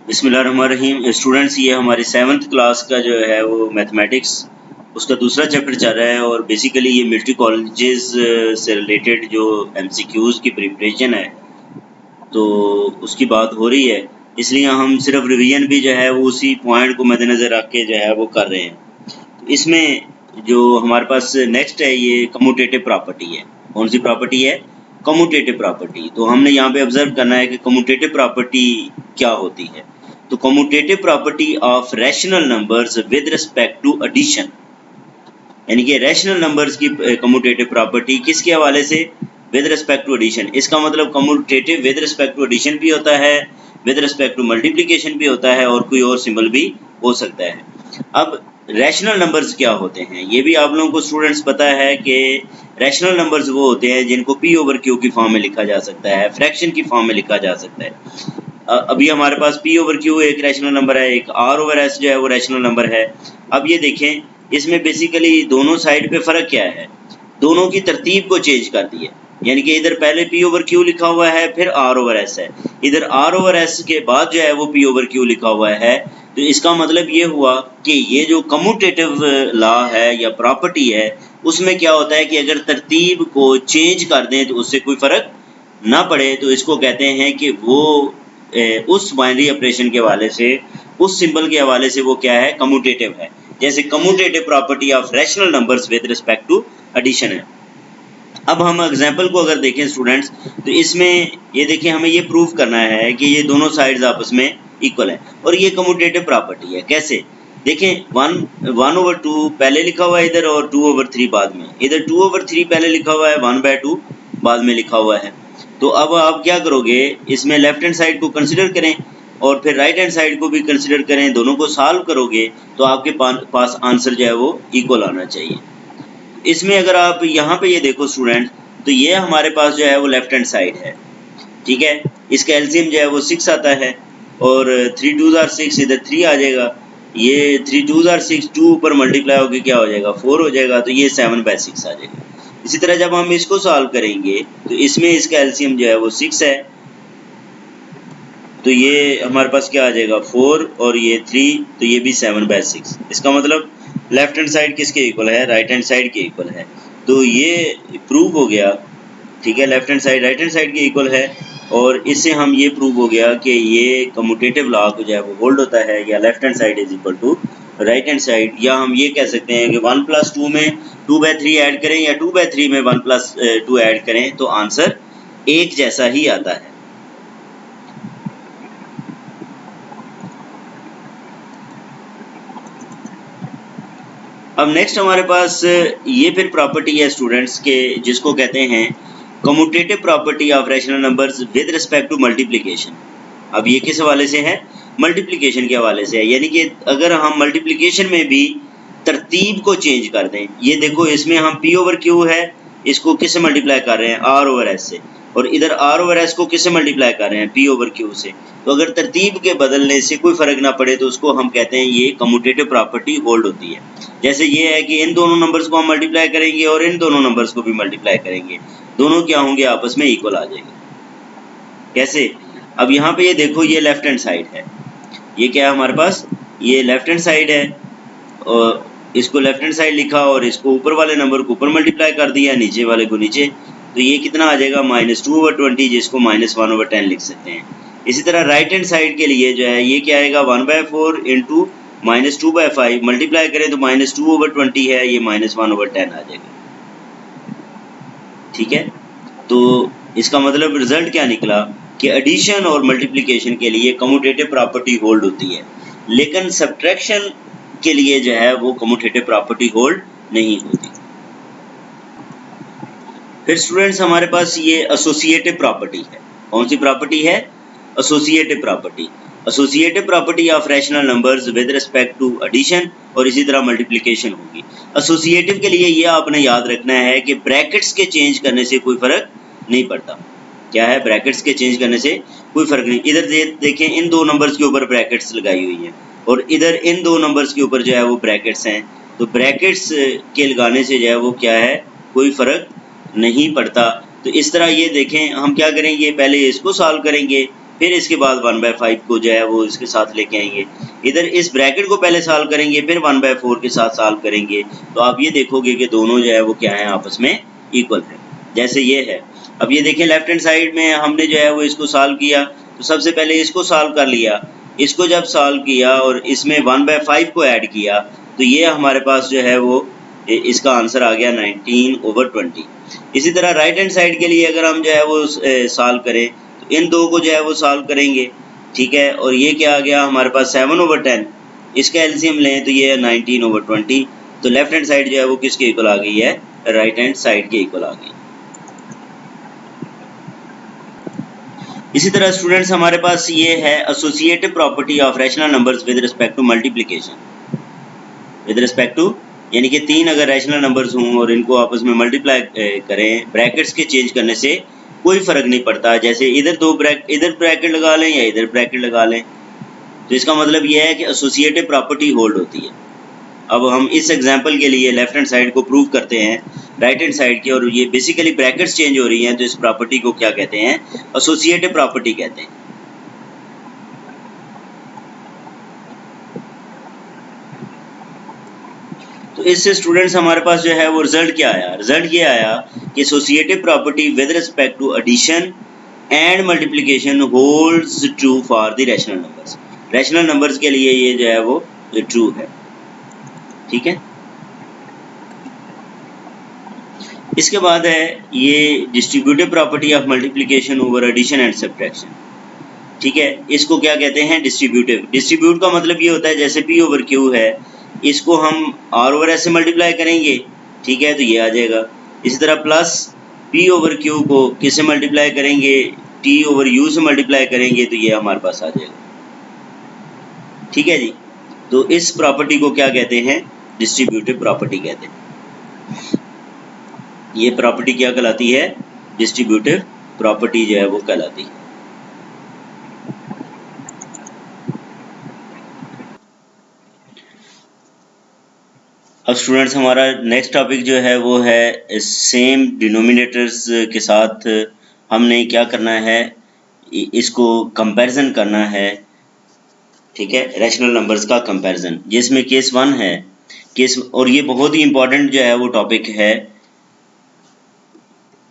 बिस्मिल्लाहिर्रहमानिर्रहीम। स्टूडेंट्स, ये हमारी 7th क्लास का जो है वो मैथमेटिक्स उसका दूसरा चैप्टर चल रहा है और बेसिकली ये मिलिट्री कॉलेजेस से रिलेटेड जो एमसीक्यूज़ की प्रिपरेशन है तो उसकी बात हो रही है, इसलिए हम सिर्फ रिवीजन भी जो है वो उसी पॉइंट को मद्देनज़र रख के जो है वो कर रहे हैं। तो इसमें जो हमारे पास नेक्स्ट है ये कम्यूटेटिव प्रॉपर्टी है। कौन सी प्रॉपर्टी है? Commutative property. तो हमने यहाँ पे ऑब्जर्व करना है कि कम्यूटेटिव प्रॉपर्टी क्या होती है। तो commutative property of rational numbers with respect to addition, यानी कि रैशनल नंबर्स की कम्यूटेटिव प्रॉपर्टी किसके हवाले से? With respect to addition. इसका मतलब commutative with respect to addition भी होता है, विद रिस्पेक्ट टू मल्टीप्लिकेशन भी होता है और कोई और सिंबल भी हो सकता है। अब रैशनल नंबर्स क्या होते हैं ये भी आप लोगों को स्टूडेंट्स पता है कि रैशनल नंबर्स वो होते हैं जिनको पी ओवर क्यू की फॉर्म में लिखा जा सकता है, फ्रैक्शन की फॉर्म में लिखा जा सकता है। अभी हमारे पास पी ओवर क्यू एक रैशनल नंबर है, एक आर ओवर एस जो है वो रैशनल नंबर है। अब ये देखें, इसमें बेसिकली दोनों साइड पे फ़र्क क्या है? दोनों की तरतीब को चेंज कर दिया, यानी कि इधर पहले पी ओवर क्यू लिखा हुआ है, फिर आर ओवर एस है। इधर आर ओवर एस के बाद जो है वो पी ओवर क्यू लिखा हुआ है। तो इसका मतलब ये हुआ कि ये जो कम्यूटेटिव लॉ है या प्रॉपर्टी है उसमें क्या होता है कि अगर तरतीब को चेंज कर दें तो उससे कोई फ़र्क ना पड़े, तो इसको कहते हैं कि वो उस बाइनरी ऑपरेशन के हवाले से, उस सिंबल के हवाले से वो क्या है? कम्यूटेटिव है। जैसे commutative property of rational numbers with respect to addition है। अब हम एग्जांपल को अगर देखें स्टूडेंट्स, तो इसमें ये देखिए, हमें ये प्रूव करना है कि ये दोनों साइड्स आपस में इक्वल है और ये कम्यूटेटिव प्रॉपर्टी है। कैसे? देखें, 1/2 पहले लिखा हुआ है इधर और 2/3 बाद में। इधर 2/3 पहले लिखा हुआ है, 1/2 बाद में लिखा हुआ है। तो अब आप क्या करोगे, इसमें लेफ्ट हैंड साइड को कंसिडर करें और फिर राइट हैंड साइड को भी कंसिडर करें, दोनों को सॉल्व करोगे तो आपके पास आंसर जो है वो इक्वल आना चाहिए। इसमें अगर आप यहाँ पे ये देखो स्टूडेंट, तो ये हमारे पास जो है वो लेफ्ट हैंड साइड है, ठीक है। इसका एलसीएम जो है वो 6 आता है और 3 2 आर 6, इधर 3 आ जाएगा। ये 3 2 आर 6, 2 ऊपर मल्टीप्लाई होकर क्या हो जाएगा? 4 हो जाएगा। तो ये 7/6 आ जाएगा। इसी तरह जब हम इसको सॉल्व करेंगे तो इसमें इसका एलसीएम जो है वो 6 है, तो ये हमारे पास क्या आ जाएगा? 4 और ये 3, तो ये भी 7/6। इसका मतलब लेफ्ट हैंड साइड किसके इक्वल है? राइट हैंड साइड के इक्वल है। तो ये प्रूव हो गया, ठीक है। Left hand side right hand side के इक्वल है और इससे हम ये प्रूव हो गया कि ये कम्यूटेटिव लॉ को जो है वो होल्ड होता है, या left hand side is equal to right hand side. या हम ये कह सकते हैं कि 1+2 में 2/3 ऐड करें या 2/3 में 1+2 ऐड करें तो आंसर एक जैसा ही आता है। अब नेक्स्ट हमारे पास ये फिर प्रॉपर्टी है स्टूडेंट्स के, जिसको कहते हैं commutative property of rational numbers with respect to multiplication. अब ये किस हवाले से है? मल्टीप्लिकेशन के हवाले से है। यानी कि अगर हम मल्टीप्लिकेशन में भी तरतीब को चेंज कर दें, ये देखो इसमें हम पी ओवर क्यू है, इसको किससे मल्टीप्लाई कर रहे हैं? आर ओवर एस से। और इधर आर ओवर एस को किससे मल्टीप्लाई कर रहे हैं? पी ओवर क्यू से। तो अगर तरतीब के बदलने से कोई फ़र्क ना पड़े तो उसको हम कहते हैं ये कम्यूटेटिव प्रॉपर्टी होल्ड होती है। जैसे ये है कि इन दोनों नंबर्स को हम मल्टीप्लाई करेंगे और इन दोनों नंबर्स को भी मल्टीप्लाई करेंगे, दोनों क्या होंगे? आपस में इक्वल आ जाएंगे। कैसे? अब यहाँ पे ये देखो, ये लेफ्ट हैंड साइड है, ये क्या है हमारे पास? ये लेफ्ट हैंड साइड है और इसको लेफ्ट हैंड साइड लिखा और इसको ऊपर वाले नंबर को ऊपर मल्टीप्लाई कर दिया, नीचे वाले को नीचे। तो ये कितना आ जाएगा? -2/20, जिसको -1/10 लिख सकते हैं। इसी तरह राइट हैंड साइड के लिए जो है ये क्या आएगा? 1/4 इंटू -2/5 मल्टीप्लाई करें तो -2/20 है, ये -1/10 आ जाएगा, ठीक है। तो इसका मतलब रिजल्ट क्या निकला कि एडिशन और मल्टीप्लिकेशन के लिए कम्यूटेटिव प्रॉपर्टी होल्ड होती है, लेकिन सब्ट्रैक्शन के लिए जो है वो कम्यूटेटिव प्रॉपर्टी होल्ड नहीं होती। फिर स्टूडेंट्स हमारे पास ये एसोसिएटिव प्रॉपर्टी है। कौन सी प्रॉपर्टी है? Associative property. Associative property of rational numbers with respect to addition और इसी तरह मल्टीप्लिकेशन होगी। एसोसिएटिव के लिए ये आपने याद रखना है कि ब्रैकेट्स के चेंज करने से कोई फर्क नहीं पड़ता। क्या है? ब्रैकेट्स के चेंज करने से कोई फर्क नहीं। इधर देखें, इन दो नंबर्स के ऊपर ब्रैकेट्स लगाई हुई हैं और इधर इन दो नंबर्स के ऊपर जो है वो ब्रैकेट्स हैं। तो ब्रैकेट्स के लगाने से जो है वो क्या है? कोई फ़र्क नहीं पड़ता। तो इस तरह ये देखें, हम क्या करेंगे, पहले इसको सॉल्व करेंगे फिर इसके बाद 1/5 को जो है वो इसके साथ लेके आएंगे। इधर इस ब्रैकेट को पहले सॉल्व करेंगे, फिर 1/4 के साथ सॉल्व करेंगे, तो आप ये देखोगे कि दोनों जो है वो क्या है, आपस में इक्वल है। जैसे ये है, अब ये देखें लेफ्ट हैंड साइड में हमने जो है वो इसको सॉल्व किया, तो सबसे पहले इसको सॉल्व कर लिया। इसको जब सॉल्व किया और इसमें 1/5 को ऐड किया, तो ये हमारे पास जो है वो इसका आंसर आ गया 19/20। इसी तरह राइट हैंड साइड के लिए अगर हम जो है वो सॉल्व करें, तो इन दो को जो है वो सॉल्व करेंगे, ठीक है। और ये क्या आ गया हमारे पास 7/10, इसका एलसीएम लें तो ये है 19/20। तो लेफ्ट हैंड साइड जो है वो किसके इक्वल आ गई है, राइट हैंड साइड के इक्वल आ गई। इसी तरह स्टूडेंट्स हमारे पास ये है associative property of rational numbers with respect to multiplication. With respect to यानी कि 3 अगर रैशनल नंबर्स हों और इनको आपस में मल्टीप्लाई करें, ब्रैकेट्स के चेंज करने से कोई फ़र्क नहीं पड़ता। जैसे इधर इधर ब्रैकेट लगा लें या इधर ब्रैकेट लगा लें, तो इसका मतलब यह है कि एसोसिएटिव प्रॉपर्टी होल्ड होती है। अब हम इस एग्जांपल के लिए लेफ्ट हैंड साइड को प्रूव करते हैं राइट हैंड साइड की, और ये बेसिकली ब्रैकेट्स चेंज हो रही हैं, तो इस प्रॉपर्टी को क्या कहते हैं, एसोसिएटिव प्रॉपर्टी कहते हैं। तो इससे स्टूडेंट्स हमारे पास जो है वो रिजल्ट क्या आया, रिजल्ट ये आया कि associative property with respect to addition and multiplication holds true for the rational numbers. Rational numbers के लिए ये जो है वो ट्रू है, ठीक है। इसके बाद है ये distributive property of multiplication over addition and subtraction, ठीक है। इसको क्या कहते हैं, डिस्ट्रीब्यूटिव। डिस्ट्रीब्यूट का मतलब ये होता है जैसे P ओवर Q है, इसको हम R ओवर S से मल्टीप्लाई करेंगे, ठीक है, तो ये आ जाएगा। इसी तरह प्लस P ओवर Q को किससे मल्टीप्लाई करेंगे, T ओवर U से मल्टीप्लाई करेंगे, तो ये हमारे पास आ जाएगा, ठीक है जी। तो इस प्रॉपर्टी को क्या कहते हैं, डिस्ट्रीब्यूटिव प्रॉपर्टी कहते हैं। ये प्रॉपर्टी क्या कहलाती है, डिस्ट्रीब्यूटिव प्रॉपर्टी जो है वो कहलाती है। अब स्टूडेंट्स हमारा नेक्स्ट टॉपिक जो है वो है सेम डिनोमिनेटर्स के साथ हमने क्या करना है, इसको कंपैरिजन करना है, ठीक है, रैशनल नंबर्स का कंपैरिजन, जिसमें केस 1 है केस, और ये बहुत ही इंपॉर्टेंट जो है वो टॉपिक है।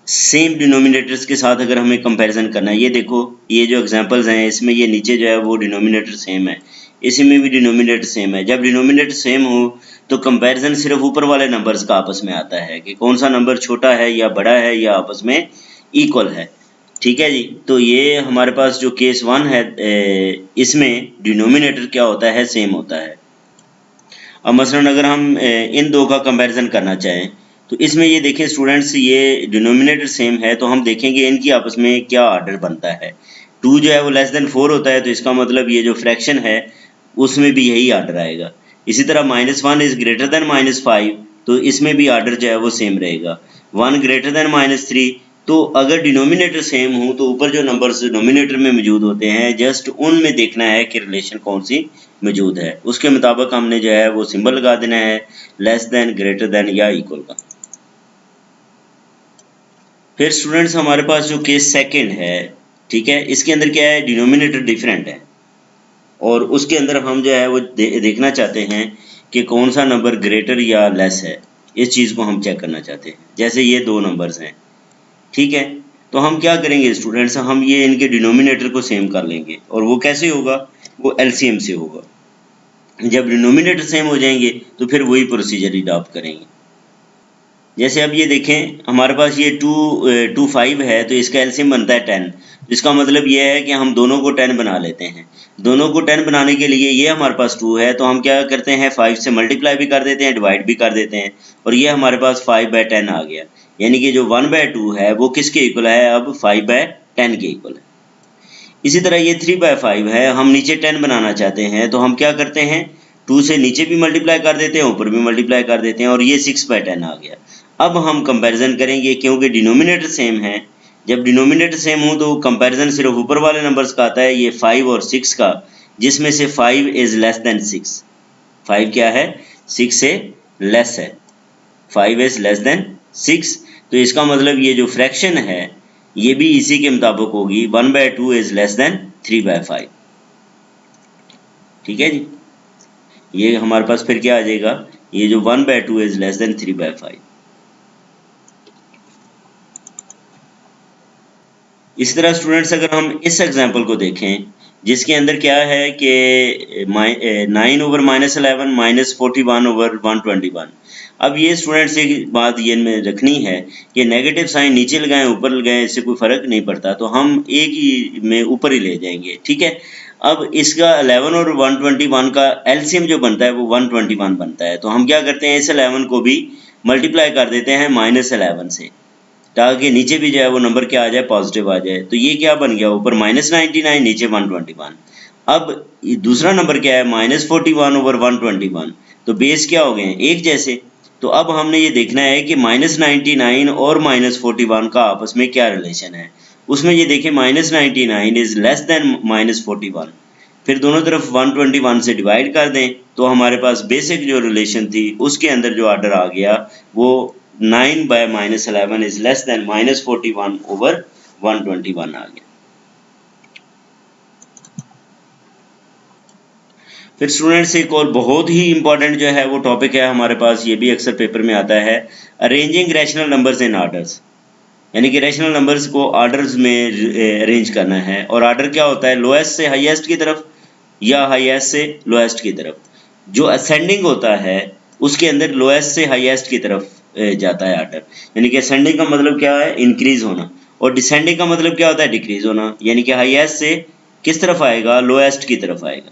सेम डिनोमिनेटर्स के साथ अगर हमें कंपैरिजन करना है, ये देखो ये जो एग्जांपल्स हैं इसमें ये नीचे जो है वो डिनोमिनेटर सेम है, इसमें भी डिनोमिनेटर सेम है। जब डिनोमिनेटर सेम हो तो कंपैरिजन सिर्फ ऊपर वाले नंबर्स का आपस में आता है कि कौन सा नंबर छोटा है या बड़ा है या आपस में इक्वल है, ठीक है जी। तो ये हमारे पास जो केस 1 है इसमें डिनोमिनेटर क्या होता है, सेम होता है। अब मसलन अगर हम इन दो का कंपैरिजन करना चाहें, तो इसमें ये देखें स्टूडेंट्स, ये डिनोमिनेटर सेम है, तो हम देखेंगे इनकी आपस में क्या ऑर्डर बनता है। 2 जो है वो लेस देन 4 होता है, तो इसका मतलब ये जो फ्रैक्शन है उसमें भी यही ऑर्डर आएगा। इसी तरह -1 इज़ ग्रेटर देन -5, तो इसमें भी ऑर्डर जो है वो सेम रहेगा। 1 ग्रेटर देन -3, तो अगर डिनोमिनेटर सेम हो तो ऊपर जो नंबर्स डिनोमिनेटर में मौजूद होते हैं जस्ट उनमें देखना है कि रिलेशन कौन सी मौजूद है, उसके मुताबिक हमने जो है वो सिंबल लगा देना है, लेस देन, ग्रेटर देन या इक्वल का। फिर स्टूडेंट्स हमारे पास जो केस सेकंड है, ठीक है, इसके अंदर क्या है, डिनोमिनेटर डिफरेंट है और उसके अंदर हम जो है वो देखना चाहते हैं कि कौन सा नंबर ग्रेटर या लेस है, इस चीज़ को हम चेक करना चाहते हैं। जैसे ये दो नंबर्स हैं, ठीक है, तो हम क्या करेंगे स्टूडेंट्स, हम ये इनके डिनोमिनेटर को सेम कर लेंगे, और वो कैसे होगा, वो एलसीएम से होगा। जब डिनोमिनेटर सेम हो जाएंगे तो फिर वही प्रोसीजर अडॉप्ट करेंगे। जैसे अब ये देखें हमारे पास ये 5 है, तो इसका एलसीएम बनता है 10, जिसका मतलब ये है कि हम दोनों को 10 बना लेते हैं। दोनों को 10 बनाने के लिए ये हमारे पास 2 है, तो हम क्या करते हैं 5 से मल्टीप्लाई भी कर देते हैं, डिवाइड भी कर देते हैं, और ये हमारे पास 5/10 आ गया। यानी कि जो 1/2 है वो किसके इक्वल है, अब 5/10 के इक्वल है। इसी तरह ये 3/5 है, हम नीचे 10 बनाना चाहते हैं, तो हम क्या करते हैं 2 से नीचे भी मल्टीप्लाई कर देते हैं, ऊपर भी मल्टीप्लाई कर देते हैं, और ये 6/10 आ गया। अब हम कंपैरिजन करेंगे क्योंकि डिनोमिनेटर सेम है। जब डिनोमिनेटर सेम हो तो कंपैरिजन सिर्फ ऊपर वाले नंबर्स का आता है, ये 5 और 6 का, जिसमें से 5 इज़ लेस देन 6। 5 क्या है, 6 से लेस है, 5 इज़ लेस देन 6। तो इसका मतलब ये जो फ्रैक्शन है ये भी इसी के मुताबिक होगी, 1/2 इज़ लेस देन 3/5। ठीक है जी, ये हमारे पास फिर क्या आ जाएगा, ये जो 1/2 इज लेस देन 3/5। इसी तरह स्टूडेंट्स अगर हम इस एग्जांपल को देखें जिसके अंदर क्या है कि 9/-11 -41/121। अब ये स्टूडेंट्स एक बात ये में रखनी है कि नेगेटिव साइन नीचे लगाएं ऊपर लगाएं इससे कोई फ़र्क नहीं पड़ता, तो हम एक ही में ऊपर ही ले जाएंगे। ठीक है, अब इसका 11 और 121 का एलसीएम जो बनता है वो 121 बनता है, तो हम क्या करते हैं इस 11 को भी मल्टीप्लाई कर देते हैं -11 से, ताकि नीचे भी जो है वो नंबर क्या आ जाए, पॉजिटिव आ जाए। तो ये क्या बन गया, ऊपर -99 नीचे 121। अब दूसरा नंबर क्या है, -41/121, तो बेस क्या हो गए एक जैसे। तो अब हमने ये देखना है कि -99 और -41 का आपस में क्या रिलेशन है। उसमें ये देखें -99 इज लेस देन -41, फिर दोनों तरफ 121 से डिवाइड कर दें तो हमारे पास बेसिक जो रिलेशन थी उसके अंदर जो आर्डर आ गया वो 9/-11 इज लेस देन -41/121 आ गया। फिर स्टूडेंट्स एक और बहुत ही इंपॉर्टेंट जो है वो टॉपिक है हमारे पास, ये भी अक्सर पेपर में आता है, arranging rational numbers in orders, यानी कि रैशनल नंबर्स को आर्डर्स में अरेंज करना है। और आर्डर क्या होता है, लोएस्ट से हाईएस्ट की तरफ या हाईएस्ट से लोएस्ट की तरफ। जो असेंडिंग होता है उसके अंदर लोएस्ट से हाईएस्ट की तरफ जाता है आर्डर, यानी कि असेंडिंग का मतलब क्या है, इंक्रीज होना, और डिसेंडिंग का मतलब क्या होता है, डिक्रीज होना, यानी कि हाईएस्ट से किस तरफ आएगा, लोएस्ट की तरफ आएगा।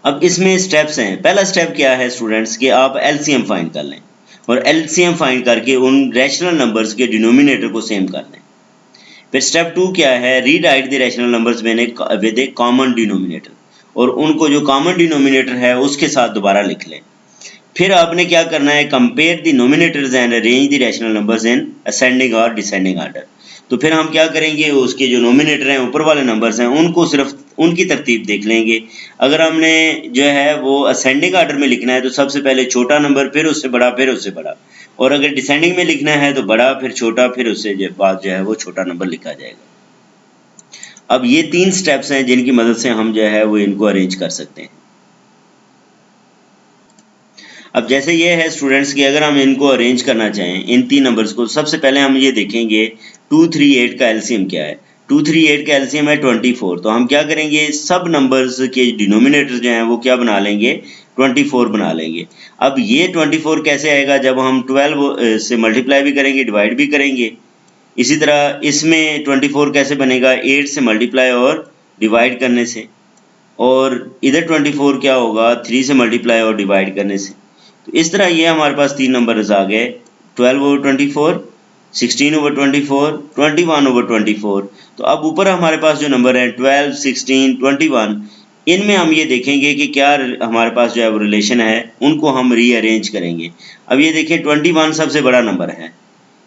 अब इसमें स्टेप्स हैं। पहला स्टेप क्या है स्टूडेंट्स कि आप एलसीएम फाइंड कर लें और एलसीएम फाइंड करके उन रैशनल नंबर्स के डिनोमिनेटर को सेम कर लें। फिर स्टेप 2 क्या है, rewrite the rational numbers with A common denominator, और उनको जो कॉमन डिनोमिनेटर है उसके साथ दोबारा लिख लें। फिर आपने क्या करना है, compare the nominators and arrange the rational numbers in ascending और डिसेंडिंग आर्डर। तो फिर हम क्या करेंगे, उसके जो नोमिनेटर हैं ऊपर वाले नंबर्स हैं उनको सिर्फ उनकी तरतीब देख लेंगे। अगर हमने जो है वो असेंडिंग आर्डर में लिखना है तो सबसे पहले छोटा नंबर, फिर उससे बड़ा, फिर उससे बड़ा, और अगर डिसेंडिंग में लिखना है तो बड़ा, फिर छोटा, फिर उससे बाद जो है वो छोटा नंबर लिखा जाएगा। अब ये 3 स्टेप्स हैं जिनकी मदद से हम जो है वो इनको अरेंज कर सकते हैं। अब जैसे ये है स्टूडेंट्स कि अगर हम इनको अरेंज करना चाहें इन 3 नंबर्स को, सबसे पहले हम ये देखेंगे 238 का एलसीएम क्या है। 238 का एलसीएम है 24, तो हम क्या करेंगे, सब नंबर्स के डिनोमिनेटर जो हैं वो क्या बना लेंगे, 24 बना लेंगे। अब ये 24 कैसे आएगा, जब हम 12 से मल्टीप्लाई भी करेंगे, डिवाइड भी करेंगे। इसी तरह इसमें 24 कैसे बनेगा, 8 से मल्टीप्लाई और डिवाइड करने से, और इधर 24 क्या होगा, 3 से मल्टीप्लाई और डिवाइड करने से। तो इस तरह ये हमारे पास 3 नंबर्स आ गए, 12/24, 16/24, 21/24। तो अब ऊपर हमारे पास जो नंबर है 12, 16, 21, इनमें हम ये देखेंगे कि क्या हमारे पास जो है वो रिलेशन है, उनको हम रीअरेंज करेंगे। अब ये देखें 21 सबसे बड़ा नंबर है,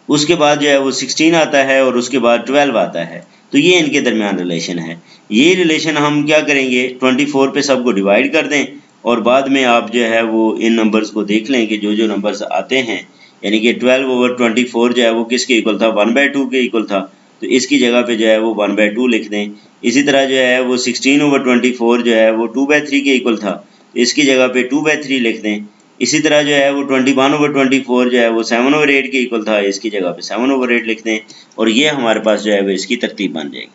उसके बाद जो है वो 16 आता है और उसके बाद 12 आता है, तो ये इनके दरमियान रिलेशन है। ये रिलेशन हम क्या करेंगे, 24 पे सबको डिवाइड कर दें और बाद में आप जो है वो इन नंबर्स को देख लें कि जो जो नंबर्स आते हैं, यानी कि 12/24 जो है वो किसके इक्वल था, 1/2 के इक्वल था, तो इसकी जगह पे जो है वो 1/2 लिख दें। इसी तरह जो है वो 16/24 जो है वो 2/3 के इक्वल था, तो इसकी जगह पे 2/3 लिख दें। इसी तरह जो है वो 21/24 जो है वो 7/8 के इक्वल था, इसकी जगह पे 7/8 लिख दें, और ये हमारे पास जो है वो इसकी तरतीब बन जाएगी।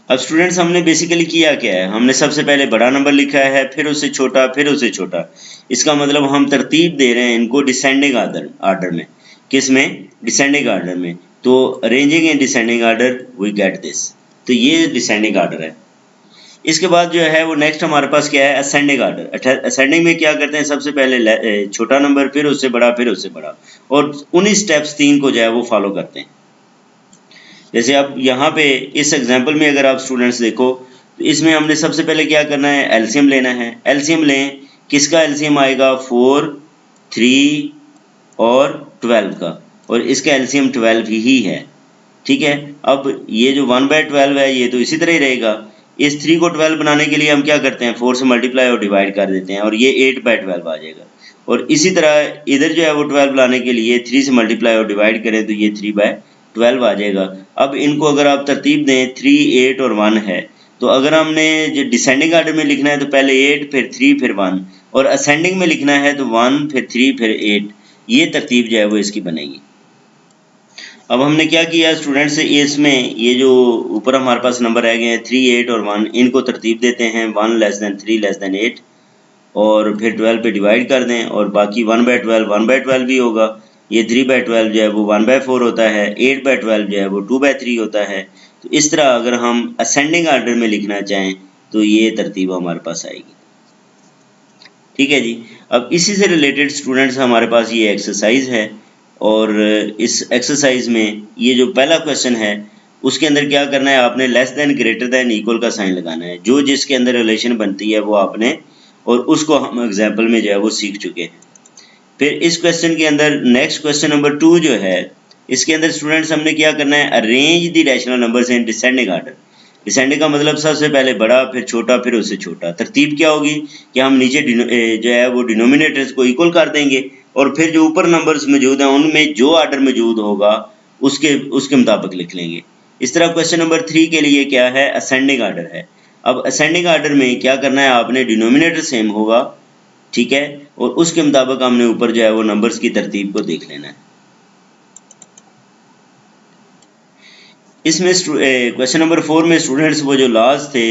अब स्टूडेंट्स हमने बेसिकली किया क्या है, हमने सबसे पहले बड़ा नंबर लिखा है, फिर उससे छोटा, फिर उससे छोटा। इसका मतलब हम तरतीब दे रहे हैं इनको डिसेंडिंग आर्डर में। किस में, डिसेंडिंग आर्डर में। तो arranging in descending order we get this, तो ये डिसेंडिंग आर्डर है। इसके बाद जो है वो नेक्स्ट हमारे पास क्या है, असेंडिंग आर्डर। असेंडिंग में क्या करते हैं, सबसे पहले छोटा नंबर, फिर उससे बड़ा, फिर उससे बड़ा, और उन्हीं स्टेप्स 3 को जो है वो फॉलो करते हैं। जैसे अब यहाँ पे इस एग्जांपल में अगर आप स्टूडेंट्स देखो तो इसमें हमने सबसे पहले क्या करना है, एलसीएम लेना है। एलसीएम लें, किसका एलसीएम आएगा, 4, 3 और 12 का, और इसका एलसीएम 12 ही है। ठीक है, अब ये जो 1/12 है ये तो इसी तरह ही रहेगा। इस 3 को 12 बनाने के लिए हम क्या करते हैं, 4 से मल्टीप्लाई और डिवाइड कर देते हैं, और ये 8/12 आ जाएगा। और इसी तरह इधर जो है वो 12 बनाने के लिए 3 से मल्टीप्लाई और डिवाइड करें तो ये 3/12 12 आ जाएगा। अब इनको अगर आप तरतीब दें 3, 8 और 1 है, तो अगर हमने जो डिसेंडिंग आर्डर में लिखना है तो पहले 8 फिर 3 फिर 1, और असेंडिंग में लिखना है तो 1 फिर 3 फिर 8, ये तरतीब जो है वो इसकी बनेगी। अब हमने क्या किया स्टूडेंट्स, इसमें ये जो ऊपर हमारे पास नंबर रह गए हैं 3, 8 और 1, इनको तरतीब देते हैं 1 लेस देन 3 लेस देन 8, और फिर 12 पे डिवाइड कर दें, और बाकी 1/12 1/12 भी होगा। ये 3/12 जो है वो 1/4 होता है, 8/12 जो है वो 2/3 होता है। तो इस तरह अगर हम असेंडिंग आर्डर में लिखना चाहें तो ये तरतीब हमारे पास आएगी। ठीक है जी। अब इसी से रिलेटेड स्टूडेंट्स हमारे पास ये एक्सरसाइज है, और इस एक्सरसाइज में ये जो पहला क्वेश्चन है उसके अंदर क्या करना है, आपने less than greater than equal का साइन लगाना है। जो जिसके अंदर रिलेशन बनती है वो आपने, और उसको हम एग्जाम्पल में जो है वो सीख चुके हैं। फिर इस क्वेश्चन के अंदर नेक्स्ट क्वेश्चन नंबर 2 जो है, इसके अंदर स्टूडेंट्स हमने क्या करना है, arrange the rational numbers in descending order. Descending का मतलब सबसे पहले बड़ा फिर छोटा फिर उससे छोटा। तरतीब क्या होगी कि हम नीचे जो है वो डिनोमिनेटर्स को इक्वल कर देंगे, और फिर जो ऊपर नंबर्स मौजूद हैं उनमें जो आर्डर मौजूद होगा उसके मुताबिक लिख लेंगे। इस तरह क्वेश्चन नंबर 3 के लिए क्या है, असेंडिंग आर्डर है। अब असेंडिंग आर्डर में क्या करना है, आपने डिनोमिनेटर सेम होगा, ठीक है, और उसके मुताबिक हमने ऊपर जो है वो नंबर्स की तरतीब को देख लेना है। इसमें क्वेश्चन नंबर 4 में स्टूडेंट्स वो जो लॉज थे,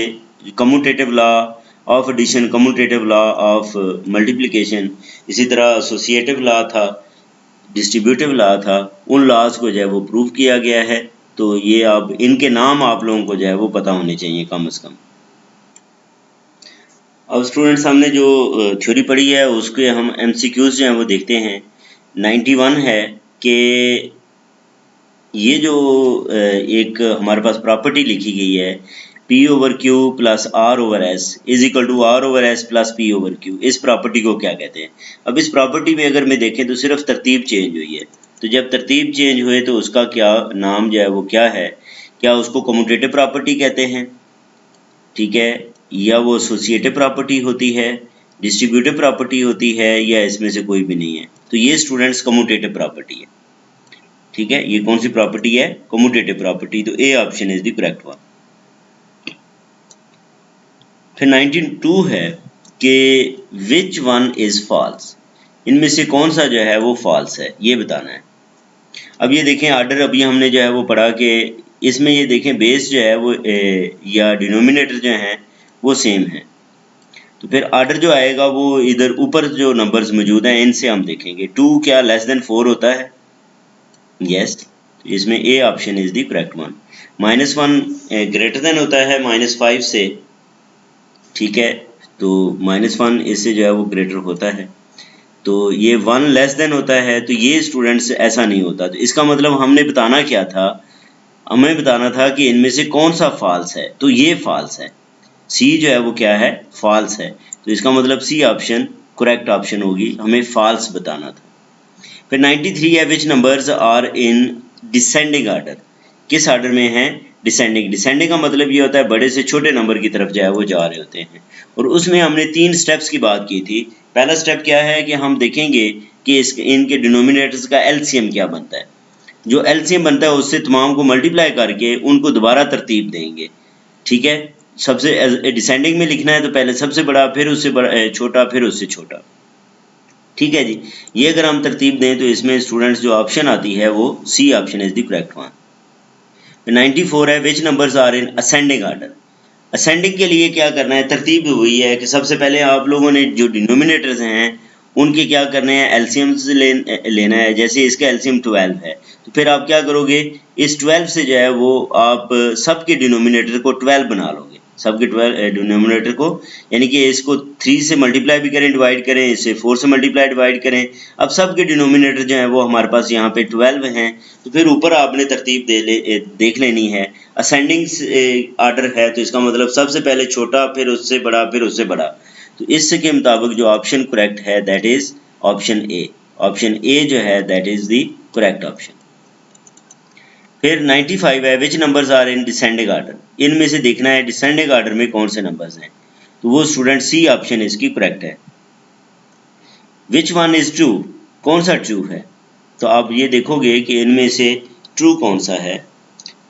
commutative law of addition, commutative law of multiplication, इसी तरह एसोसिएटिव लॉ था, डिस्ट्रीब्यूटिव लॉ था, उन लॉज को जो है वो प्रूव किया गया है। तो ये अब इनके नाम आप लोगों को जो है वो पता होने चाहिए कम से कम। अब स्टूडेंट्स हमने जो थ्योरी पढ़ी है उसके हम एमसीक्यूज जो हैं वो देखते हैं। 91 है कि ये जो एक हमारे पास प्रॉपर्टी लिखी गई है P/Q plus R/S is equal to R/S plus P/Q, इस प्रॉपर्टी को क्या कहते हैं। अब इस प्रॉपर्टी में अगर मैं देखें तो सिर्फ तरतीब चेंज हुई है, तो जब तरतीब चेंज हुए तो उसका क्या नाम जो है वो क्या है, क्या उसको कम्यूटेटिव प्रॉपर्टी कहते हैं, ठीक है, या वो एसोसिएटिव प्रॉपर्टी होती है, डिस्ट्रीब्यूटिव प्रॉपर्टी होती है, या इसमें से कोई भी नहीं है। तो ये स्टूडेंट्स कम्यूटेटिव प्रॉपर्टी है। ठीक है, ये कौन सी प्रॉपर्टी है, कम्यूटेटिव प्रॉपर्टी। तो A option is the correct one. फिर 92 है कि विच वन इज फॉल्स, इनमें से कौन सा जो है वो फॉल्स है, ये बताना है। अब ये देखें आर्डर अभी हमने जो है वो पढ़ा कि इसमें ये देखें बेस जो है वो या डिनोमिनेटर जो हैं वो सेम है। तो फिर आर्डर जो आएगा वो इधर ऊपर जो नंबर्स मौजूद हैं इनसे हम देखेंगे। 2 क्या लेस देन 4 होता है, यस, इसमें ए option is the correct one. -1 greater then होता है -5 से, ठीक है, तो -1 इससे जो है वो ग्रेटर होता है। तो ये 1 लेस देन होता है, तो ये स्टूडेंट्स ऐसा नहीं होता। तो इसका मतलब हमने बताना क्या था, हमें बताना था कि इनमें से कौन सा फॉल्स है, तो ये फॉल्स है, सी जो है वो क्या है, फॉल्स है। तो इसका मतलब सी ऑप्शन करेक्ट ऑप्शन होगी, हमें फॉल्स बताना था। फिर 93 है which numbers are in descending order, किस आर्डर में हैं, डिसेंडिंग। डिसेंडिंग का मतलब ये होता है बड़े से छोटे नंबर की तरफ जो है वो जा रहे होते हैं, और उसमें हमने 3 स्टेप्स की बात की थी। पहला स्टेप क्या है कि हम देखेंगे कि इनके डिनोमिनेटर्स का एलसीएम क्या बनता है। जो एलसीएम बनता है उससे तमाम को मल्टीप्लाई करके उनको दोबारा तरतीब देंगे, ठीक है। सबसे डिसेंडिंग में लिखना है तो पहले सबसे बड़ा, फिर उससे बड़ा छोटा, फिर उससे छोटा, ठीक है जी। ये अगर हम तरतीब दें तो इसमें स्टूडेंट्स जो ऑप्शन आती है वो C option is the correct one. 94 है which numbers are in ascending order. Ascending के लिए क्या करना है, तरतीब हुई है कि सबसे पहले आप लोगों ने जो डिनोमिनेटर्स हैं उनके क्या करने हैं, एलसीएम लेना है। जैसे इसका एलसीएम 12 है, तो फिर आप क्या करोगे, इस 12 से जो है वो आप सबके डिनोमिनेटर को 12 बना लोगे, सबके 12 डिनोमिनेटर को, यानी कि इसको 3 से मल्टीप्लाई भी करें, डिवाइड करें, इसे 4 से मल्टीप्लाई डिवाइड करें। अब सबके डिनोमिनेटर जो है वो हमारे पास यहाँ पे 12 हैं। तो फिर ऊपर आपने तरतीब देख लेनी है। असेंडिंग आर्डर है तो इसका मतलब सबसे पहले छोटा, फिर उससे बड़ा, फिर उससे बड़ा। तो इसके मुताबिक जो ऑप्शन करेक्ट है that is option A. Option A जो है that is the correct option. फिर 95 है which numbers are in descending order, इनमें से देखना है डिसेंडिंग आर्डर में कौन से नंबर्स हैं। तो वो स्टूडेंट सी ऑप्शन इसकी करेक्ट है। विच वन इज ट्रू, कौन सा ट्रू है, तो आप ये देखोगे कि इनमें से ट्रू कौन सा है।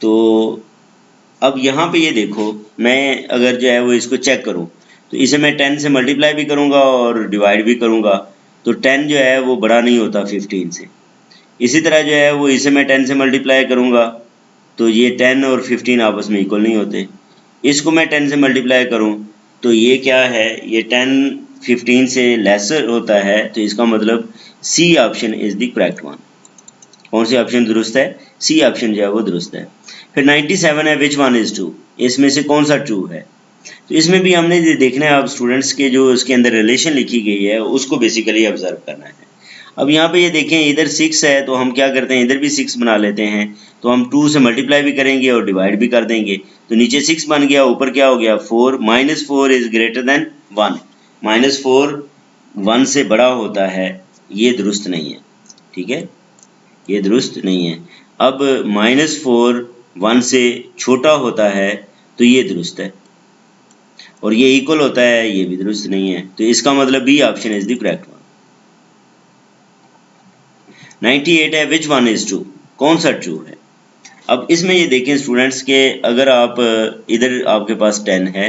तो अब यहाँ पे ये देखो, मैं अगर जो है वो इसको चेक करूँ तो इसे मैं 10 से मल्टीप्लाई भी करूँगा और डिवाइड भी करूँगा, तो 10 जो है वो बड़ा नहीं होता 15 से। इसी तरह जो है वो इसे मैं 10 से मल्टीप्लाई करूँगा तो ये 10 और 15 आपस में इक्वल नहीं होते। इसको मैं 10 से मल्टीप्लाई करूँ तो ये क्या है, ये 10 15 से लेसर होता है, तो इसका मतलब C option is the correct one. कौन सी ऑप्शन दुरुस्त है, सी ऑप्शन जो है वो दुरुस्त है। फिर 97 है, विच वन इज़ ट्रू, इसमें से कौन सा ट्रू है। तो इसमें भी हमने ये देखना है, आप स्टूडेंट्स के जो इसके अंदर रिलेशन लिखी गई है उसको बेसिकली ऑब्जर्व करना है। अब यहाँ पे ये देखें, इधर 6 है तो हम क्या करते हैं, इधर भी 6 बना लेते हैं, तो हम 2 से मल्टीप्लाई भी करेंगे और डिवाइड भी कर देंगे, तो नीचे 6 बन गया, ऊपर क्या हो गया 4, -4 इज़ ग्रेटर देन 1, -4 1 से बड़ा होता है, ये दुरुस्त नहीं है, ठीक है, ये दुरुस्त नहीं है। अब -4 1 से छोटा होता है तो ये दुरुस्त है, और ये इक्वल होता है, ये भी दुरुस्त नहीं है, तो इसका मतलब B option is the correct one. 98 है, विच वन इज ट्रू, कौन सा ट्रू है। अब इसमें ये देखें स्टूडेंट्स के, अगर आप इधर आपके पास 10 है,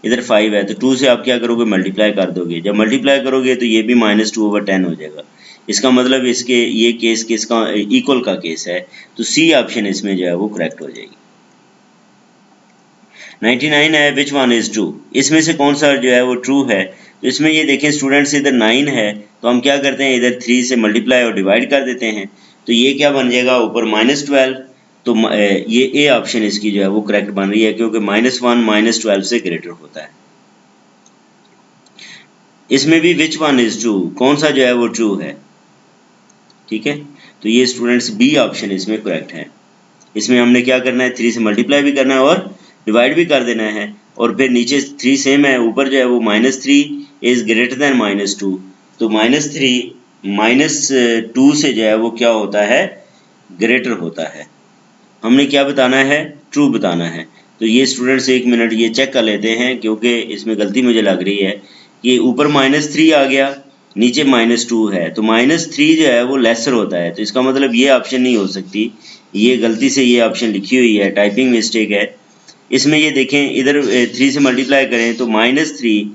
इधर 5 है, तो 2 से आप क्या करोगे, मल्टीप्लाई कर दोगे, जब मल्टीप्लाई करोगे तो ये भी -2/10 हो जाएगा। इसका मतलब इसके ये केस किसका इक्वल का केस है, तो सी ऑप्शन इसमें जो है वो करेक्ट हो जाएगी। 99 है, विच वन इज़ ट्रू, इसमें से कौन सा जो है वो ट्रू है। तो इसमें ये देखें स्टूडेंट्स, इधर 9 है तो हम क्या करते हैं, इधर 3 से मल्टीप्लाई और डिवाइड कर देते हैं, तो ये क्या बन जाएगा, ऊपर -12, तो ये ए ऑप्शन इसकी जो है वो करेक्ट बन रही है, क्योंकि -1 -12 से ग्रेटर होता है। इसमें भी विच वन इज़ ट्रू, कौन सा जो है वो ट्रू है, ठीक है, तो ये स्टूडेंट्स बी ऑप्शन इसमें करेक्ट है। इसमें हमने क्या करना है, 3 से मल्टीप्लाई भी करना है और डिवाइड भी कर देना है, और फिर नीचे 3 सेम है, ऊपर जो है वो -3 इज़ ग्रेटर देन -2, तो -3 -2 से जो है वो क्या होता है, ग्रेटर होता है। हमने क्या बताना है, ट्रू बताना है। तो ये स्टूडेंट्स 1 मिनट ये चेक कर लेते हैं, क्योंकि इसमें गलती मुझे लग रही है कि ऊपर -3 आ गया, नीचे -2 है, तो -3 जो है वो लेसर होता है, तो इसका मतलब ये ऑप्शन नहीं हो सकती, ये गलती से ये ऑप्शन लिखी हुई है, टाइपिंग मिस्टेक है। इसमें ये देखें, इधर 3 से मल्टीप्लाई करें तो -3,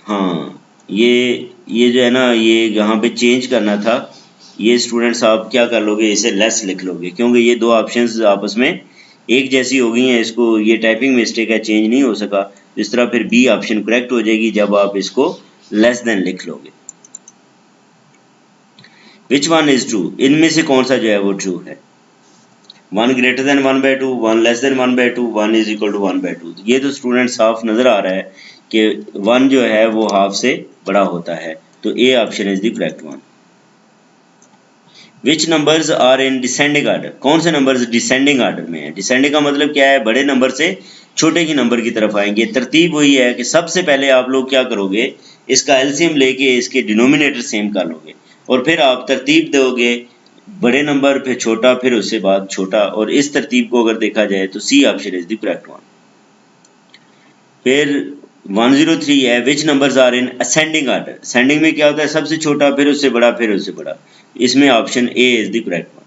हाँ ये जो है ना, ये यहाँ पे चेंज करना था, ये स्टूडेंट्स आप क्या कर लोगे, इसे लेस लिख लोगे, क्योंकि ये दो ऑप्शंस आपस में एक जैसी हो गई हैं, इसको ये टाइपिंग मिस्टेक है, चेंज नहीं हो सका, इस तरह फिर बी ऑप्शन करेक्ट हो जाएगी जब आप इसको लेस देन लिख लोगे। विच वन इज ट्रू, इनमें से कौन सा जो है वो ट्रू है। 1 greater than 1/2, 1 less than 1/2, 1 is equal to 1/2, ये तो स्टूडेंट साफ नजर आ रहा है कि 1 जो है वो हाफ से बड़ा होता है, तो A option is the correct one. Which numbers are in descending order, कौन से नंबर्स डिसेंडिंग आर्डर में है। डिसेंडिंग का मतलब क्या है, बड़े नंबर से छोटे की नंबर की तरफ आएंगे। तरतीब वही है कि सबसे पहले आप लोग क्या करोगे, इसका एलसीएम लेके इसके डिनोमिनेटर सेम कर लोगे, और फिर आप तरतीब दोगे, बड़े नंबर फिर छोटा, फिर उससे बाद छोटा, और इस तरतीब को अगर देखा जाए तो C option is the correct one. फिर 103 है, which numbers are in ascending order, ascending में क्या होता है, सबसे छोटा, फिर उससे बड़ा, फिर उससे बड़ा, इसमें option A is the correct one.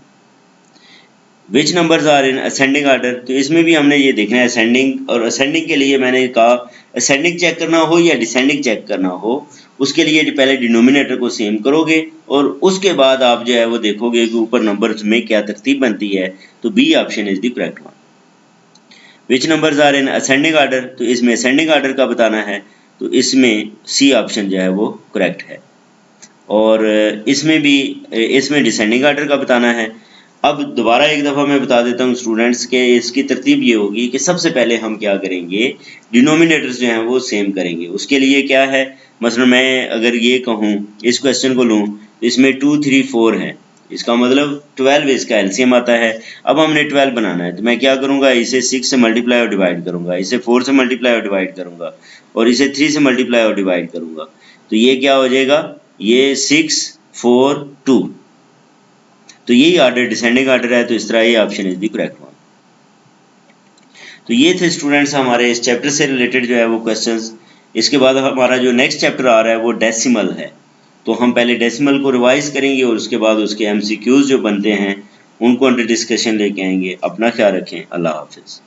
Which numbers are in ascending order, तो इसमें भी हमने ये देखना है असेंडिंग, और असेंडिंग के लिए मैंने कहा असेंडिंग चेक करना हो या डिसेंडिंग चेक करना हो, उसके लिए पहले डिनोमिनेटर को सेम करोगे और उसके बाद आप जो है वो देखोगे कि ऊपर नंबर्स में क्या तरतीब बनती है, तो B option is the correct one. Which numbers are in ascending order, तो इसमें असेंडिंग आर्डर का बताना है, तो इसमें सी ऑप्शन जो है वो करेक्ट है, और इसमें डिसेंडिंग आर्डर का बताना है। अब दोबारा एक दफ़ा मैं बता देता हूँ स्टूडेंट्स के, इसकी तरतीब ये होगी कि सबसे पहले हम क्या करेंगे, डिनोमिनेटर्स जो हैं वो सेम करेंगे। उसके लिए क्या है, मसलन मैं अगर ये कहूँ, इस क्वेश्चन को लूँ, तो इसमें 2 3 4 है, इसका मतलब 12 इसका एलसीएम आता है। अब हमने 12 बनाना है, तो मैं क्या करूँगा, इसे 6 से मल्टीप्लाई और डिवाइड करूँगा, इसे 4 से मल्टीप्लाई और डिवाइड करूँगा, और इसे 3 से मल्टीप्लाई और डिवाइड करूँगा, तो ये क्या हो जाएगा, ये 6 4 2, तो यही आर्डर डिसेंडिंग आर्डर है, तो इस तरह ये option is the correct one. तो ये थे स्टूडेंट्स हमारे इस चैप्टर से रिलेटेड जो है वो क्वेश्चंस। इसके बाद हमारा जो नेक्स्ट चैप्टर आ रहा है वो डेसिमल है, तो हम पहले डेसिमल को रिवाइज करेंगे और उसके बाद उसके एमसीक्यूज जो बनते हैं उनको अंडर डिस्कशन लेके आएंगे। अपना ख्याल रखें। अल्लाह हाफिज़।